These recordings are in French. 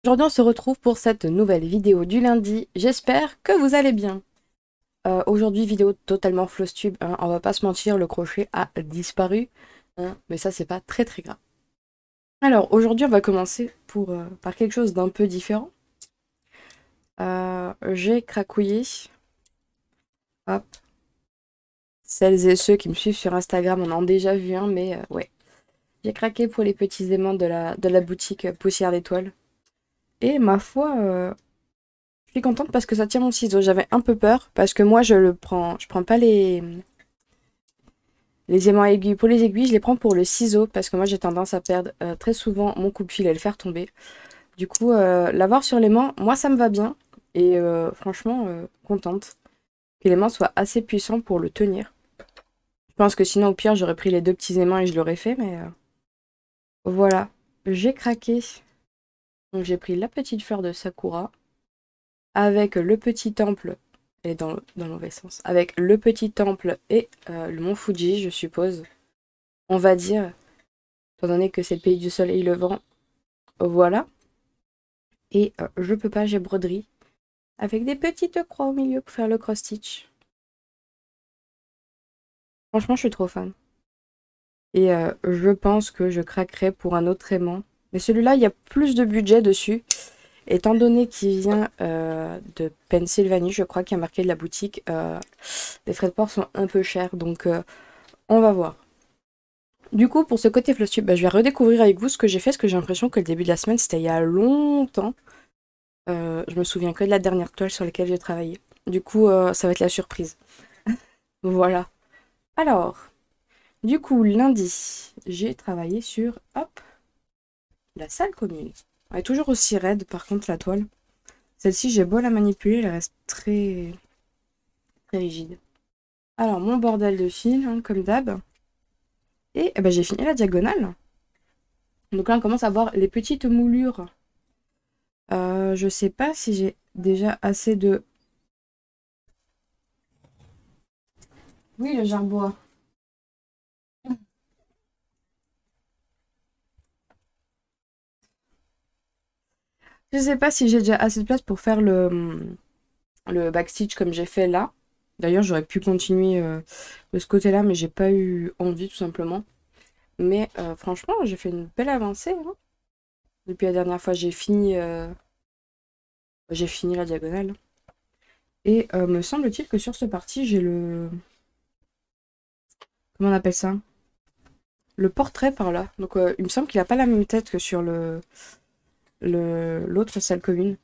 Aujourd'hui, on se retrouve pour cette nouvelle vidéo du lundi. J'espère que vous allez bien. Aujourd'hui, vidéo totalement floss-tube, hein. On va pas se mentir, le crochet a disparu, hein, mais ça, c'est pas très très grave. Alors, aujourd'hui, on va commencer par quelque chose d'un peu différent. J'ai cracouillé. Hop. Celles et ceux qui me suivent sur Instagram en ont déjà vu un, mais ouais. J'ai craqué pour les petits aimants de la boutique Poussière d'étoiles. Et ma foi, je suis contente parce que ça tient mon ciseau. J'avais un peu peur parce que moi je prends pas les aimants aiguilles pour les aiguilles, je les prends pour le ciseau parce que moi j'ai tendance à perdre très souvent mon coupe-fil et le faire tomber. Du coup, l'avoir sur l'aimant, moi ça me va bien et franchement contente que l'aimant soit assez puissant pour le tenir. Je pense que sinon au pire j'aurais pris les deux petits aimants et je l'aurais fait, mais voilà, j'ai craqué. Donc j'ai pris la petite fleur de Sakura avec le petit temple. Et dans le mauvais sens. Avec le petit temple et le mont Fuji, je suppose. On va dire, étant donné que c'est le pays du soleil levant. Voilà. Et je peux pas, j'ai broderie. Avec des petites croix au milieu pour faire le cross-stitch. Franchement, je suis trop fan. Et je pense que je craquerai pour un autre aimant. Mais celui-là, il y a plus de budget dessus. Étant donné qu'il vient de Pennsylvanie, je crois qu'il y a marqué de la boutique, les frais de port sont un peu chers. Donc, on va voir. Du coup, pour ce côté flosstube, je vais redécouvrir avec vous ce que j'ai fait, parce que j'ai l'impression que le début de la semaine, c'était il y a longtemps. Je me souviens que de la dernière toile sur laquelle j'ai travaillé. Du coup, ça va être la surprise. Voilà. Alors, du coup, lundi, j'ai travaillé sur, hop, la salle commune. Elle est toujours aussi raide, par contre, la toile. Celle-ci, j'ai beau la manipuler, elle reste très, très rigide. Alors, mon bordel de fil, hein, comme d'hab. Et j'ai fini la diagonale. Donc là, on commence à voir les petites moulures. Je sais pas si j'ai déjà assez de... Oui, le jarbois. Je sais pas si j'ai déjà assez de place pour faire le backstitch comme j'ai fait là. D'ailleurs, j'aurais pu continuer de ce côté-là, mais j'ai pas eu envie tout simplement. Mais franchement, j'ai fait une belle avancée, hein. Depuis la dernière fois, j'ai fini la diagonale. Et me semble-t-il que sur ce parti, j'ai le... Comment on appelle ça? Le portrait par là. Donc il me semble qu'il a pas la même tête que sur l'autre salle commune.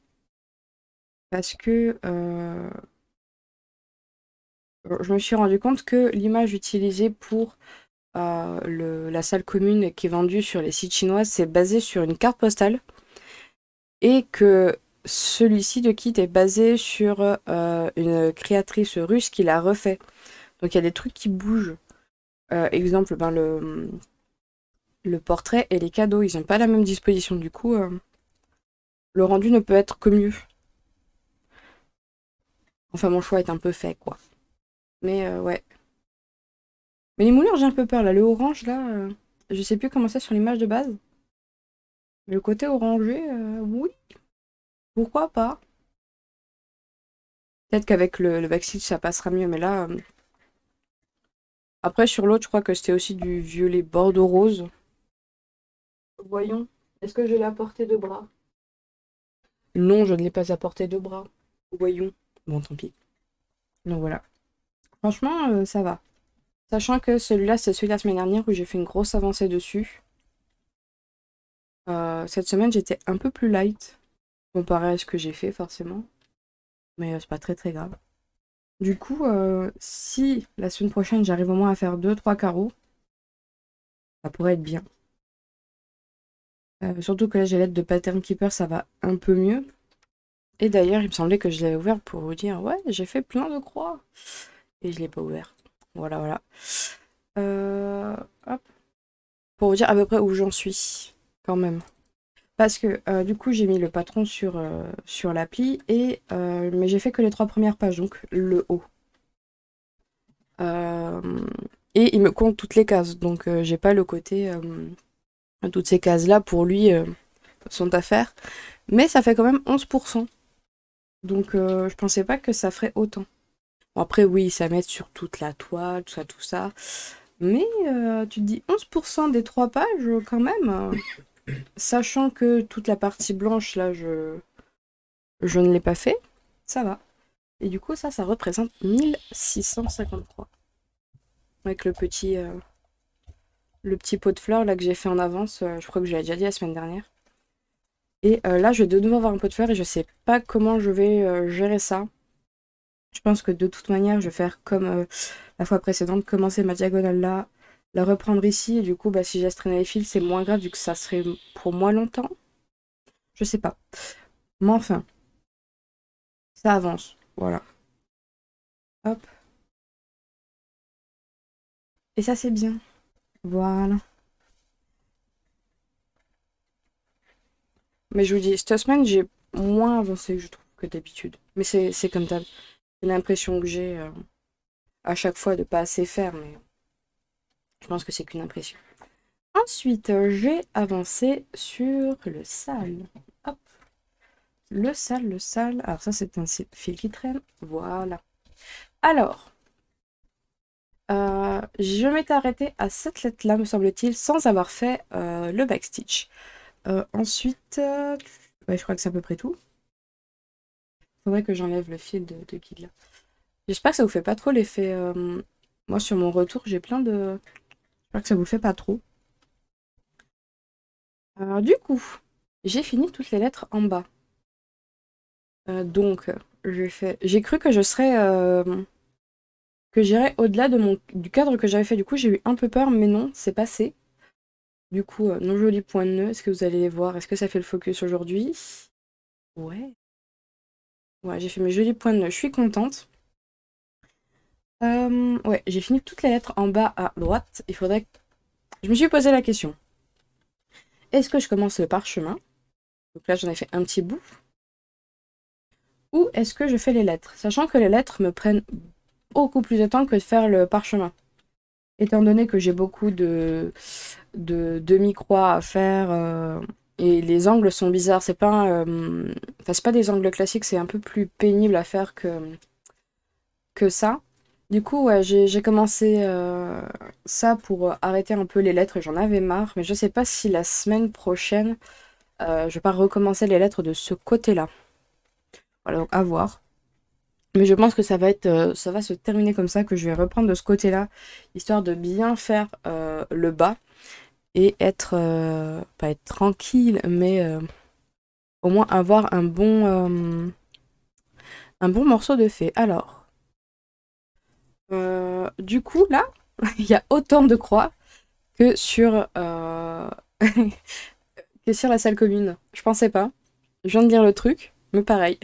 Parce que je me suis rendu compte que l'image utilisée pour la salle commune qui est vendue sur les sites chinois, c'est basé sur une carte postale. Et que celui-ci de kit est basé sur une créatrice russe qui l'a refait. Donc il y a des trucs qui bougent. Exemple, le portrait et les cadeaux, ils n'ont pas la même disposition. Du coup, le rendu ne peut être que mieux. Enfin, mon choix est un peu fait, quoi. Mais ouais. Mais les moulures, j'ai un peu peur, là. Le orange, là, je sais plus comment c'est sur l'image de base. Mais le côté orangé, oui, pourquoi pas. Peut-être qu'avec le backstitch, ça passera mieux, mais là... Après, sur l'autre, je crois que c'était aussi du violet bordeaux rose. Voyons. Est-ce que je l'ai à portée de bras? Non, je ne l'ai pas à portée de bras. Voyons. Bon, tant pis. Donc voilà. Franchement, ça va. Sachant que celui-là, c'est celui de la semaine dernière où j'ai fait une grosse avancée dessus. Cette semaine, j'étais un peu plus light, comparé à ce que j'ai fait, forcément. Mais c'est pas très très grave. Du coup, si la semaine prochaine, j'arrive au moins à faire deux trois carreaux, ça pourrait être bien. Surtout que là, j'ai l'aide de Pattern Keeper, ça va un peu mieux. Et d'ailleurs, il me semblait que je l'avais ouvert pour vous dire, ouais, j'ai fait plein de croix. Et je l'ai pas ouvert. Voilà, voilà. Euh, hop. Pour vous dire à peu près où j'en suis, quand même. Parce que du coup, j'ai mis le patron sur l'appli, mais j'ai fait que les trois premières pages, donc le haut. Euh, et il me compte toutes les cases, donc j'ai pas le côté... toutes ces cases-là, pour lui, sont à faire. Mais ça fait quand même 11%. Donc je pensais pas que ça ferait autant. Bon, après oui, ça met sur toute la toile, tout ça, tout ça. Mais tu te dis 11% des 3 pages quand même. Sachant que toute la partie blanche là, je ne l'ai pas fait. Ça va. Et du coup ça représente 1653. Avec le petit pot de fleurs là que j'ai fait en avance. Je crois que je l'ai déjà dit la semaine dernière. Et là, je vais de nouveau avoir un pot de fleurs et je sais pas comment je vais gérer ça. Je pense que de toute manière, je vais faire comme la fois précédente, commencer ma diagonale là, la reprendre ici. Et du coup, bah, si j'astreignais les fils, c'est moins grave vu que ça serait pour moi longtemps. Je sais pas. Mais enfin, ça avance. Voilà. Hop. Et ça, c'est bien. Voilà. Mais je vous dis, cette semaine, j'ai moins avancé, je trouve, que d'habitude. Mais c'est comme d'hab. C'est l'impression que j'ai à chaque fois de pas assez faire, mais je pense que c'est qu'une impression. Ensuite, j'ai avancé sur le sale. Hop. Le sale, le sale. Alors ça, c'est un fil qui traîne. Voilà. Alors, je m'étais arrêtée à cette lettre-là, me semble-t-il, sans avoir fait le backstitch. Ensuite, ouais, je crois que c'est à peu près tout. Faudrait que j'enlève le fil de guide là. J'espère que ça vous fait pas trop l'effet. Moi, sur mon retour, j'ai plein de. J'espère que ça vous fait pas trop. Alors, du coup, j'ai fini toutes les lettres en bas. Donc, j'ai cru que je serais. Que j'irais au-delà du cadre que j'avais fait. Du coup, j'ai eu un peu peur, mais non, c'est passé. Du coup, nos jolis points de nœud, est-ce que vous allez les voir? Est-ce que ça fait le focus aujourd'hui? Ouais. Ouais, j'ai fait mes jolis points de nœud, je suis contente. Ouais, j'ai fini toutes les lettres en bas à droite. Il faudrait que... Je me suis posé la question. Est-ce que je commence le parchemin? Donc là, j'en ai fait un petit bout. Ou est-ce que je fais les lettres? Sachant que les lettres me prennent beaucoup plus de temps que de faire le parchemin. Étant donné que j'ai beaucoup de demi-croix à faire et les angles sont bizarres, c'est pas, enfin, c'est pas des angles classiques, c'est un peu plus pénible à faire que ça. Du coup, ouais, j'ai commencé ça pour arrêter un peu les lettres, j'en avais marre, mais je sais pas si la semaine prochaine, je vais pas recommencer les lettres de ce côté-là. Voilà, donc à voir. Mais je pense que ça va être, ça va se terminer comme ça, que je vais reprendre de ce côté-là, histoire de bien faire le bas et être, pas être tranquille, mais au moins avoir un bon morceau de fait. Alors, du coup, là, il y a autant de croix que sur, que sur la salle commune. Je pensais pas. Je viens de dire le truc, mais pareil.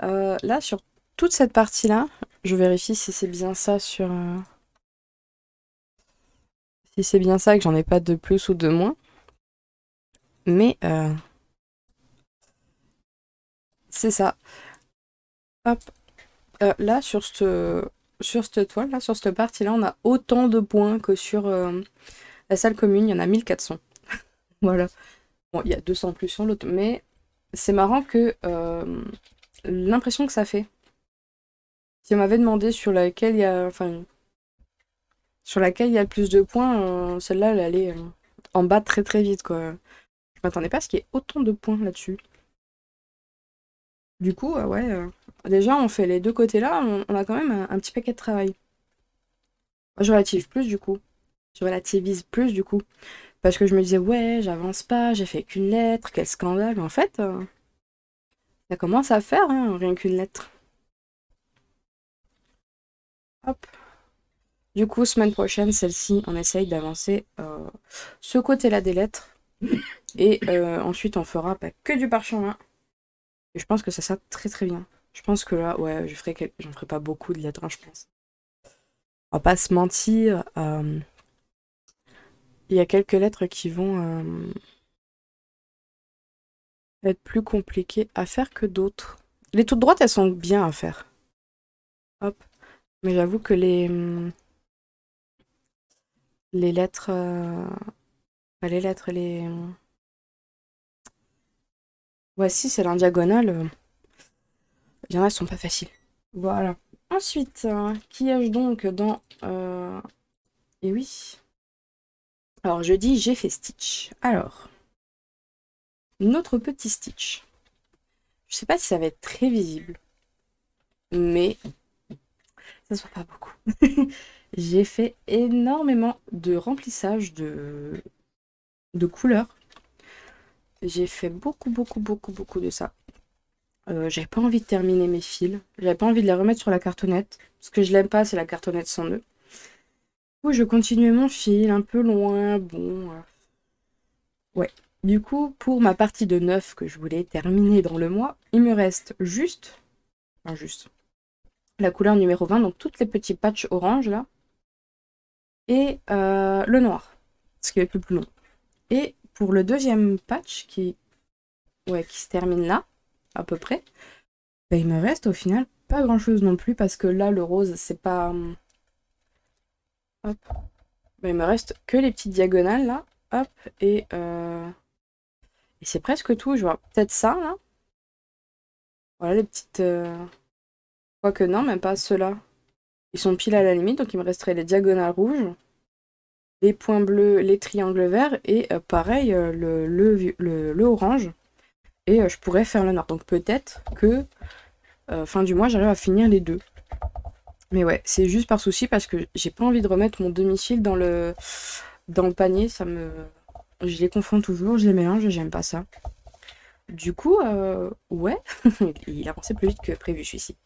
Là, sur toute cette partie-là, je vérifie si c'est bien ça sur... si c'est bien ça, que j'en ai pas de plus ou de moins. Mais c'est ça. Hop. Là, sur cette toile, là, sur cette partie-là, on a autant de points que sur la salle commune. Il y en a 1400. Voilà. Bon, il y a 200 plus sur l'autre. Mais c'est marrant que l'impression que ça fait. Si on m'avait demandé sur laquelle il y a... Enfin, sur laquelle il y a le plus de points, celle-là, elle allait en bas très très vite, quoi. Je m'attendais pas à ce qu'il y ait autant de points là-dessus. Du coup, ouais, déjà, on fait les deux côtés là, on a quand même un petit paquet de travail. Je relativise plus, du coup. Je relativise plus, du coup. Parce que je me disais, ouais, j'avance pas, j'ai fait qu'une lettre, quel scandale. Mais en fait, ça commence à faire, hein, rien qu'une lettre. Hop. Du coup, semaine prochaine, celle-ci, on essaye d'avancer ce côté-là des lettres. Et ensuite, on fera pas que du parchemin. Et je pense que ça sera très très bien. Je pense que là, ouais, j'en ferai pas beaucoup de lettres, hein, je pense. On va pas se mentir. Il y a quelques lettres qui vont être plus compliquées à faire que d'autres. Les toutes droites, elles sont bien à faire. Hop. Mais j'avoue que les lettres... pas les lettres, Voici, c'est en diagonale. Il y en a qui sont pas faciles. Voilà. Ensuite, qui ai-je donc dans... Et oui. Alors, je dis j'ai fait Stitch. Alors, notre petit Stitch. Je sais pas si ça va être très visible, mais ça se voit pas beaucoup. J'ai fait énormément de remplissage de couleurs. J'ai fait beaucoup de ça. J'avais pas envie de terminer mes fils. J'avais pas envie de les remettre sur la cartonnette. Ce que je l'aime pas, c'est la cartonnette sans nœud. Du coup, je continuais mon fil un peu loin. Bon. Ouais. Du coup, pour ma partie de 9 que je voulais terminer dans le mois, il me reste juste. Enfin, juste. La couleur numéro 20, donc toutes les petits patchs orange là. Et le noir. Ce qui est le plus long. Et pour le deuxième patch qui se termine là, à peu près, bah, il me reste au final pas grand chose non plus parce que là le rose c'est pas. Hop. Bah, il me reste que les petites diagonales là. Hop. Et c'est presque tout. Je vois peut-être ça là. Voilà les petites. Quoique non, même pas ceux-là. Ils sont pile à la limite, donc il me resterait les diagonales rouges, les points bleus, les triangles verts et pareil le orange. Et je pourrais faire le noir. Donc peut-être que fin du mois j'arrive à finir les deux. Mais ouais, c'est juste par souci parce que j'ai pas envie de remettre mon demi-fil dans le panier. Je les confonds toujours, je les mélange et j'aime pas ça. Du coup, ouais, il avançait plus vite que prévu celui-ci.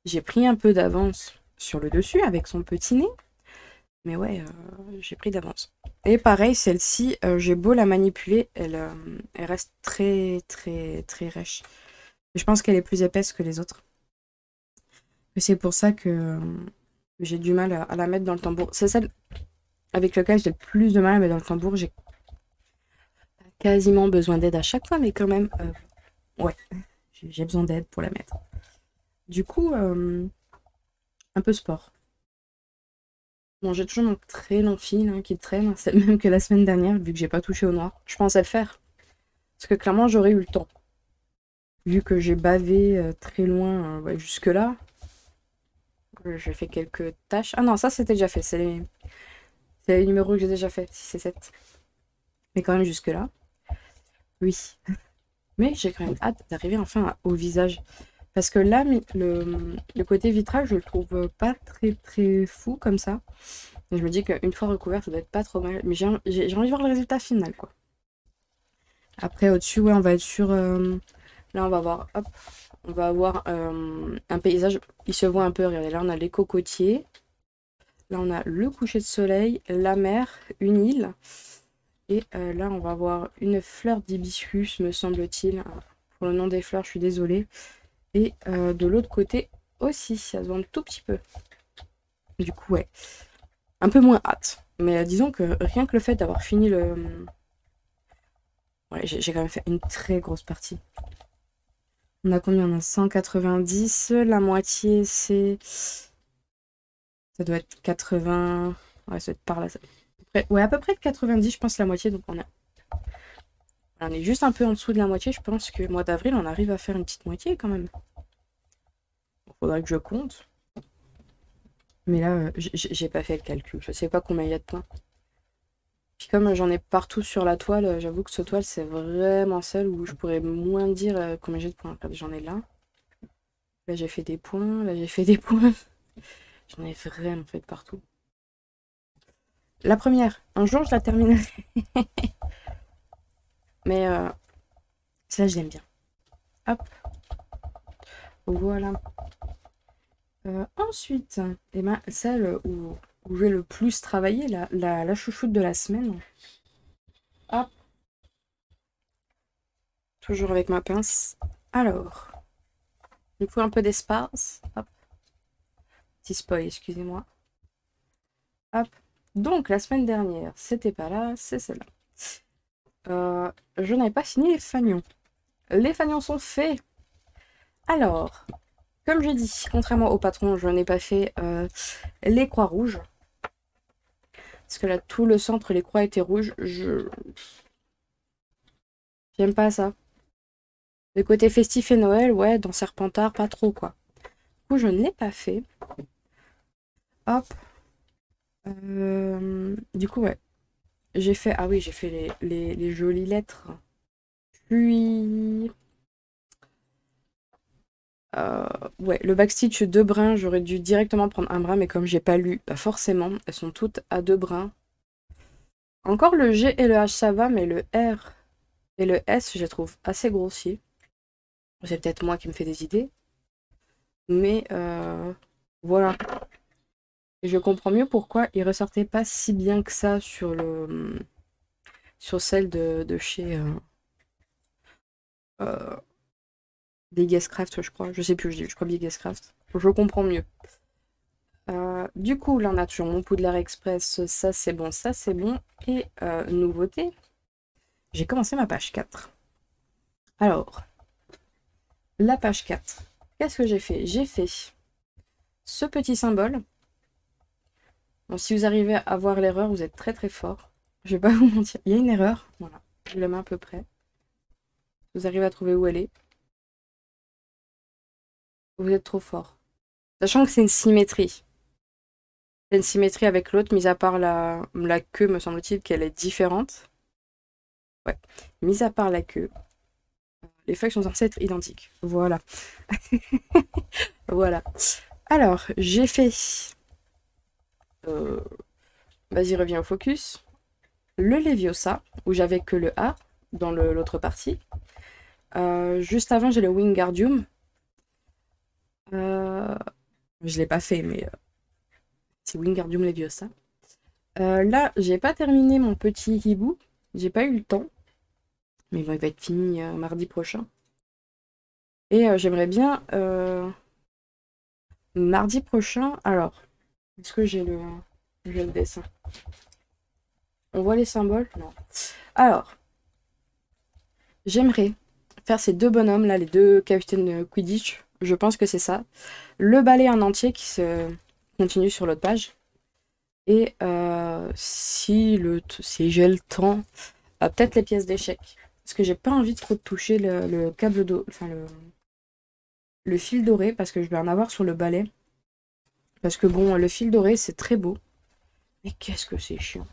J'ai pris un peu d'avance sur le dessus avec son petit nez. Mais ouais, j'ai pris d'avance. Et pareil, celle-ci, j'ai beau la manipuler, elle reste très rêche. Je pense qu'elle est plus épaisse que les autres. Et c'est pour ça que j'ai du mal à la mettre dans le tambour. C'est celle avec laquelle j'ai le plus de mal à mettre dans le tambour. J'ai quasiment besoin d'aide à chaque fois, mais quand même, ouais, j'ai besoin d'aide pour la mettre. Du coup, un peu sport. Bon, j'ai toujours mon très long fil hein, qui traîne. C'est le même que la semaine dernière, vu que j'ai pas touché au noir. Je pensais le faire. Parce que clairement, j'aurais eu le temps. Vu que j'ai bavé très loin ouais, jusque-là. J'ai fait quelques tâches. Ah non, ça c'était déjà fait. C'est les numéros que j'ai déjà fait. 6 et 7. Mais quand même jusque-là. Oui. Mais j'ai quand même hâte d'arriver enfin au visage. Parce que là, le côté vitrage, je le trouve pas très fou comme ça. Et je me dis qu'une fois recouvert, ça doit être pas trop mal. Mais j'ai envie de voir le résultat final, quoi. Après, au-dessus, ouais, on va être sur... là, on va voir... Hop. On va avoir un paysage qui se voit un peu. Regardez, là, on a les cocotiers. Là, on a le coucher de soleil, la mer, une île. Et là, on va avoir une fleur d'hibiscus, me semble-t-il. Pour le nom des fleurs, je suis désolée. Et de l'autre côté aussi, ça se voit un tout petit peu. Du coup, ouais. Un peu moins hâte. Mais disons que rien que le fait d'avoir fini le... Ouais, j'ai quand même fait une très grosse partie. On a combien? On a 190. La moitié, c'est... Ça doit être 80... Ouais, ça doit être par là. Ouais, à peu près de 90, je pense, la moitié. Donc on est juste un peu en dessous de la moitié. Je pense que mois d'avril, on arrive à faire une petite moitié quand même. Il faudrait que je compte. Mais là, j'ai pas fait le calcul. Je sais pas combien il y a de points. Puis comme j'en ai partout sur la toile, j'avoue que ce toile, c'est vraiment celle où je pourrais moins dire combien j'ai de points. Regardez, j'en ai là. Là, j'ai fait des points. Là, j'ai fait des points. J'en ai vraiment fait de partout. La première, un jour, je la terminerai. Mais ça, je l'aime bien. Hop. Voilà. Ensuite, eh ben, celle où je vais le plus travailler, la chouchoute de la semaine. Hop. Toujours avec ma pince. Alors, il me faut un peu d'espace. Hop. Petit spoil, excusez-moi. Hop. Donc, la semaine dernière, c'était pas là, c'est celle-là. Je n'avais pas fini les fanions. Les fanions sont faits. Alors, comme j'ai dit, contrairement au patron, je n'ai pas fait les croix rouges. Parce que là, tout le centre, les croix étaient rouges. J'aime pas ça. Le côté festif et Noël, ouais, dans Serpentard, pas trop, quoi. Du coup, je ne l'ai pas fait. Hop. Du coup, ouais. J'ai fait... Ah oui, j'ai fait les jolies lettres. Puis... ouais, le backstitch 2 brins, j'aurais dû directement prendre un brin, mais comme j'ai pas lu, bah forcément, elles sont toutes à 2 brins. Encore le G et le H, ça va, mais le R et le S, je les trouve assez grossiers. C'est peut-être moi qui me fais des idées. Mais voilà. Et je comprends mieux pourquoi il ressortait pas si bien que ça sur celle de chez euh, Biggest Craft, je crois. Je sais plus, je crois Biggest Craft. Je comprends mieux. Du coup, là, on a toujours mon Poudlard Express. Ça, c'est bon, ça, c'est bon. Et nouveauté, j'ai commencé ma page 4. Alors, la page 4. Qu'est-ce que j'ai fait? J'ai fait ce petit symbole. Bon, si vous arrivez à voir l'erreur, vous êtes très très fort. Je vais pas vous mentir. Il y a une erreur. Voilà. Je la mets à peu près. Vous arrivez à trouver où elle est. Vous êtes trop fort. Sachant que c'est une symétrie. C'est une symétrie avec l'autre, mis à part la queue, me semble-t-il, qu'elle est différente. Ouais. Mis à part la queue, les feuilles sont censées être identiques. Voilà. Voilà. Alors, j'ai fait... Vas-y, reviens au focus. Le Leviosa, où j'avais que le A dans l'autre partie. Juste avant, j'ai le Wingardium. Je l'ai pas fait, mais c'est Wingardium Leviosa. Là, j'ai pas terminé mon petit hibou. J'ai pas eu le temps. Mais bon, il va être fini mardi prochain. Et j'aimerais bien mardi prochain. Alors, est-ce que j'ai le dessin? On voit les symboles? Non. Alors, j'aimerais faire ces deux bonhommes là, les deux capitaines Quidditch. Je pense que c'est ça. Le balai en entier qui se continue sur l'autre page. Et si j'ai le temps, peut-être les pièces d'échecs. Parce que j'ai pas envie trop de toucher le câble d'eau, enfin le fil doré, parce que je vais en avoir sur le balai. Parce que bon, le fil doré, c'est très beau. Mais qu'est-ce que c'est chiant.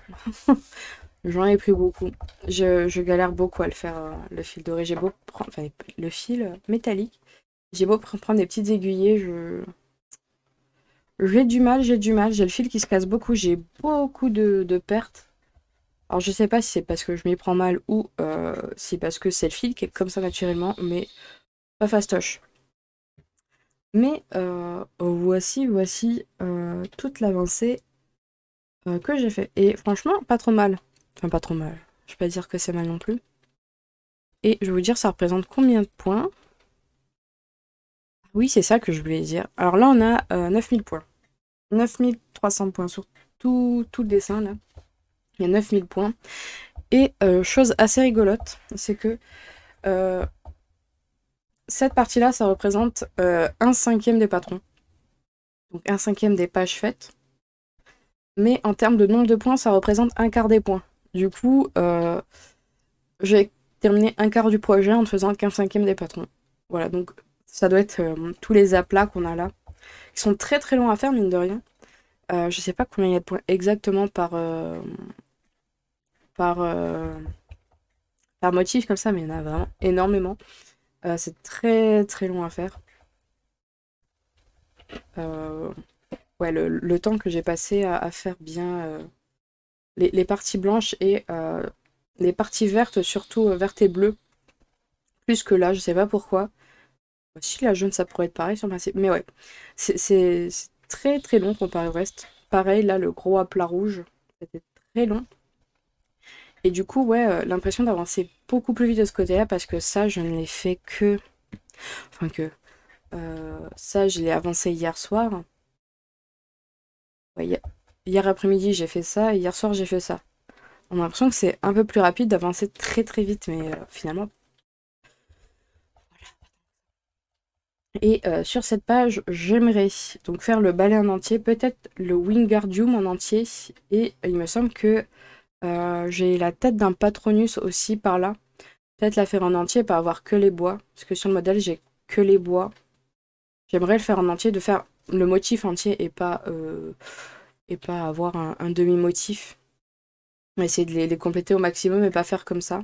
J'en ai pris beaucoup. Je galère beaucoup à le faire, le fil doré. J'ai beau prendre, enfin, le fil métallique. J'ai beau prendre des petites aiguillées, j'ai du mal. J'ai le fil qui se casse beaucoup. J'ai beaucoup de pertes. Alors je sais pas si c'est parce que je m'y prends mal ou si parce que c'est le fil qui est comme ça naturellement, mais pas fastoche. Mais voici toute l'avancée que j'ai fait. Et franchement, pas trop mal. Enfin, pas trop mal. Je vais pas dire que c'est mal non plus. Et je vais vous dire, ça représente combien de points? Oui, c'est ça que je voulais dire. Alors là, on a 9000 points. 9300 points sur tout le dessin, là. Il y a 9000 points. Et chose assez rigolote, c'est que cette partie-là, ça représente 1/5 des patrons. Donc 1/5 des pages faites. Mais en termes de nombre de points, ça représente 1/4 des points. Du coup, j'ai terminé 1/4 du projet en ne faisant qu'1/5 des patrons. Voilà, donc ça doit être tous les aplats qu'on a là. Qui sont très très longs à faire, mine de rien. Je sais pas combien il y a de points exactement par, par motif comme ça, mais il y en a vraiment énormément. C'est très très long à faire. Ouais, le temps que j'ai passé à faire bien les parties blanches et les parties vertes, surtout vertes et bleues, plus que là, je sais pas pourquoi. Si la jaune, ça pourrait être pareil sur le principe, mais ouais, c'est très très long comparé au reste. Pareil, là, le gros aplat rouge, c'était très long. Et du coup, ouais, l'impression d'avancer beaucoup plus vite de ce côté-là, parce que ça, je ne l'ai fait que... Enfin que... ça, je l'ai avancé hier soir. Ouais, hier après-midi, j'ai fait ça, et hier soir, j'ai fait ça. On a l'impression que c'est un peu plus rapide d'avancer très très vite, mais finalement... Et sur cette page, j'aimerais donc faire le balai en entier, peut-être le Wingardium en entier, et il me semble que j'ai la tête d'un Patronus aussi par là. Peut-être la faire en entier, pas avoir que les bois. Parce que sur le modèle, j'ai que les bois. J'aimerais le faire en entier, de faire le motif entier et pas avoir un demi-motif. Essayer de les compléter au maximum et pas faire comme ça.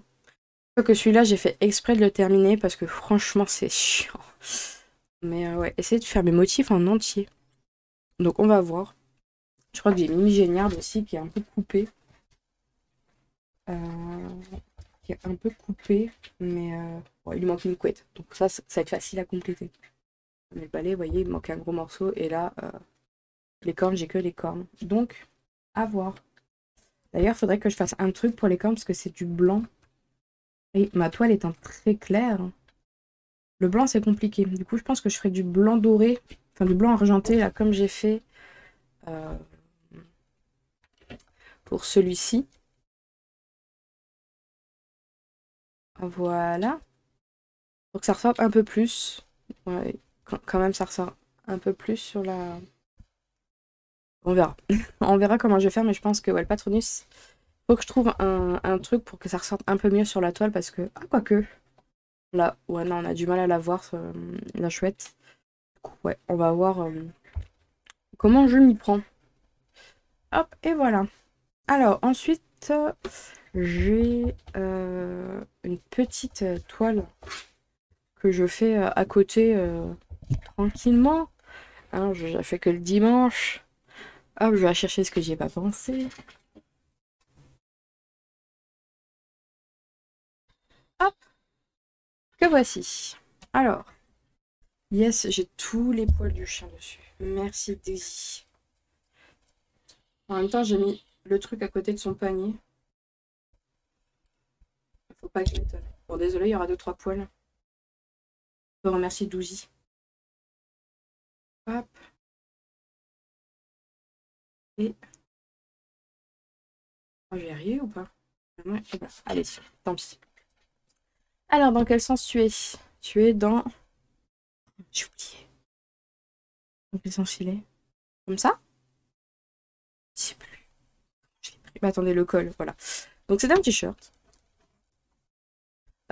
Que celui-là, j'ai fait exprès de le terminer parce que franchement, c'est chiant. Mais ouais, essayer de faire mes motifs en entier. Donc on va voir. Je crois que j'ai Mimi Géniard aussi qui est un peu coupé. Qui est un peu coupé, mais bon, il lui manque une couette. Donc ça va être facile à compléter. Mais le balai, vous voyez, il manque un gros morceau. Et là, les cornes, j'ai que les cornes. Donc, à voir. D'ailleurs, il faudrait que je fasse un truc pour les cornes parce que c'est du blanc. Et ma toile étant très claire, le blanc c'est compliqué. Du coup, je pense que je ferai du blanc doré, enfin du blanc argenté, là, comme j'ai fait euh, pour celui-ci. Voilà. Pour que ça ressorte un peu plus. Ouais, quand même, ça ressort un peu plus sur la... On verra. On verra comment je vais faire, mais je pense que ouais, le Patronus, faut que je trouve un truc pour que ça ressorte un peu mieux sur la toile, parce que... Ah, quoique. Là, ouais, non, on a du mal à la voir, la chouette. Du coup, ouais, on va voir comment je m'y prends. Hop, et voilà. Alors, ensuite, j'ai une petite toile que je fais à côté tranquillement. Hein, je la fais que le dimanche. Hop, je vais chercher ce que j'y ai pas pensé. Hop, que voici. Alors, yes, j'ai tous les poils du chien dessus. Merci Daisy. En même temps, j'ai mis le truc à côté de son panier. Faut pas que je mette... Bon, désolé, il y aura 2-3 poils. Je remercie Douzy. Hop. Et... Oh, je vais y arriver ou pas? Ouais, ben, allez, tant pis. Alors, dans quel sens tu es? Tu es dans... J'ai oublié. Dans quel sens il est? Comme ça? Je sais plus. Je l'ai pris. Mais attendez, le col, voilà. Donc c'est un t-shirt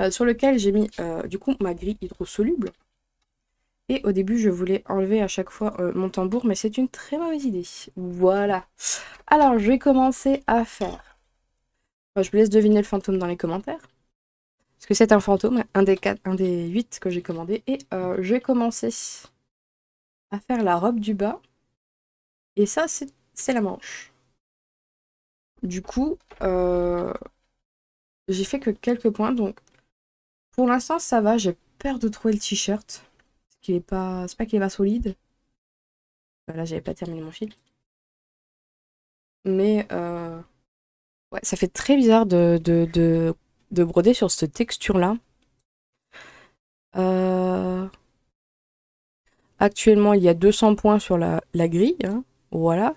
sur lequel j'ai mis du coup ma grille hydrosoluble. Et au début, je voulais enlever à chaque fois mon tambour, mais c'est une très mauvaise idée. Voilà. Alors, je vais commencer à faire... Enfin, je vous laisse deviner le fantôme dans les commentaires. Parce que c'est un fantôme, un des 8 que j'ai commandé. Et je vais commencer à faire la robe du bas. Et ça, c'est la manche. Du coup, j'ai fait que quelques points. Donc, pour l'instant, ça va. J'ai peur de trouver le t-shirt. C'est pas qu'il est pas solide. Là, j'avais pas terminé mon fil. Mais ouais, ça fait très bizarre de broder sur cette texture-là. Actuellement, il y a 200 points sur la grille. Hein. Voilà.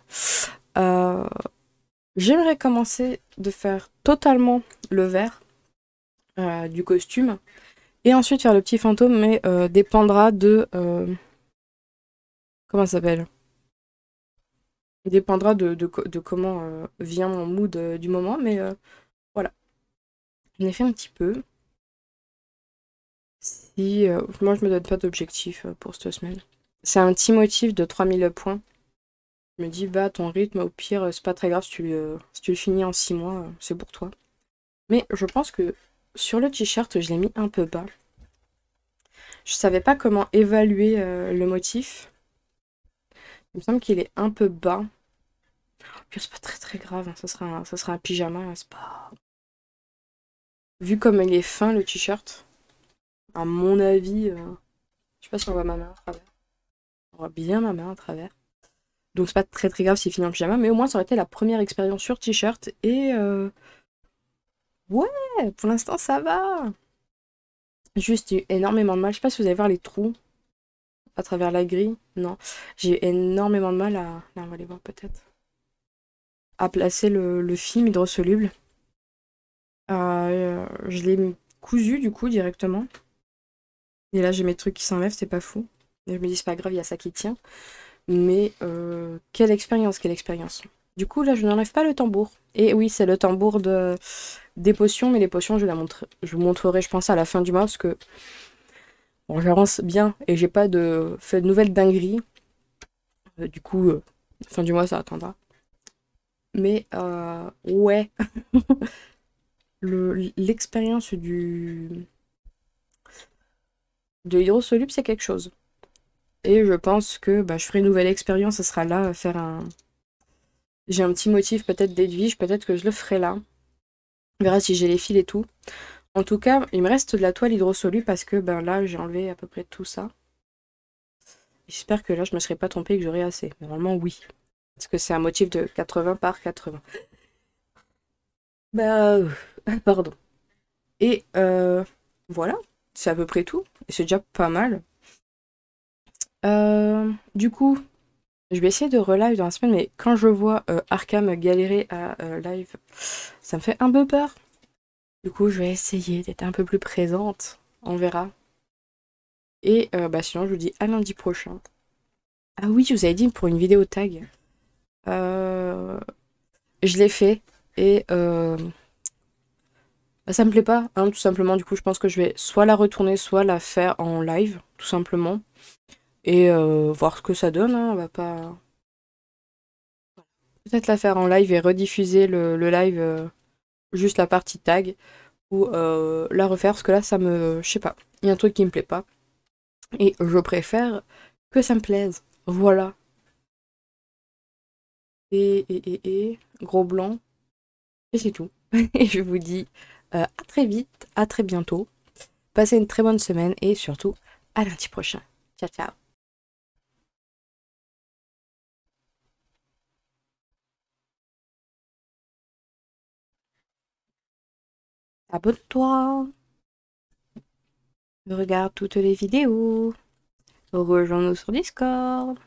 J'aimerais commencer de faire totalement le vert du costume. Et ensuite faire le petit fantôme, mais dépendra de... comment ça s'appelle? Dépendra de comment vient mon mood du moment, mais voilà. J'en ai fait un petit peu. Si moi je me donne pas d'objectif pour cette semaine. C'est un petit motif de 3000 points. Je me dis bah ton rythme au pire c'est pas très grave si tu le finis en 6 mois, c'est pour toi. Mais je pense que sur le t-shirt je l'ai mis un peu bas. Je savais pas comment évaluer le motif. Il me semble qu'il est un peu bas. Puis c'est pas très très grave, hein. Ça sera un pyjama, hein. C'est pas... Vu comme il est fin le t-shirt, à mon avis, je sais pas si on voit ma main à travers. On voit bien ma main à travers. Donc c'est pas très très grave s'il finit en pyjama, mais au moins ça aurait été la première expérience sur t-shirt et ouais, pour l'instant ça va. Juste eu énormément de mal. Je sais pas si vous allez voir les trous à travers la grille. Non, j'ai eu énormément de mal à... Là on va les voir peut-être. À placer le film hydrosoluble. Je l'ai cousu du coup directement. Et là j'ai mes trucs qui s'enlèvent, c'est pas fou. Et je me dis c'est pas grave, il y a ça qui tient. Mais quelle expérience, quelle expérience. Du coup là je n'enlève pas le tambour. Et oui c'est le tambour de des potions, mais les potions, je vous montrerai, je pense, à la fin du mois, parce que bon, j'avance bien et j'ai pas fait de nouvelles dingueries. Du coup, fin du mois, ça attendra. Mais ouais, l'expérience de l'hydrosoluble, c'est quelque chose. Et je pense que bah, je ferai une nouvelle expérience, ce sera là, faire un... J'ai un petit motif peut-être d'Edwige, peut-être que je le ferai là. On verra si j'ai les fils et tout. En tout cas, il me reste de la toile hydrosoluble parce que ben là, j'ai enlevé à peu près tout ça. J'espère que là, je me serais pas trompée et que j'aurai assez. Mais normalement, oui. Parce que c'est un motif de 80 par 80. Bah, pardon. Et voilà, c'est à peu près tout. Et c'est déjà pas mal. Du coup, je vais essayer de relive dans la semaine, mais quand je vois Arkham galérer à live, ça me fait un peu peur. Du coup, je vais essayer d'être un peu plus présente. On verra. Et bah sinon, je vous dis à lundi prochain. Ah oui, je vous avais dit pour une vidéo tag. Euh, je l'ai fait et bah, ça me plaît pas, hein, tout simplement. Du coup, je pense que je vais soit la retourner, soit la faire en live, tout simplement. Et voir ce que ça donne, hein. On va pas... Peut-être la faire en live et rediffuser le live, juste la partie tag. Ou la refaire, parce que là, ça me... Je sais pas, il y a un truc qui me plaît pas. Et je préfère que ça me plaise. Voilà. Gros blanc. Et c'est tout. Et je vous dis à très vite, à très bientôt. Passez une très bonne semaine et surtout à lundi prochain. Ciao, ciao. Abonne-toi. Regarde toutes les vidéos. Rejoins-nous sur Discord.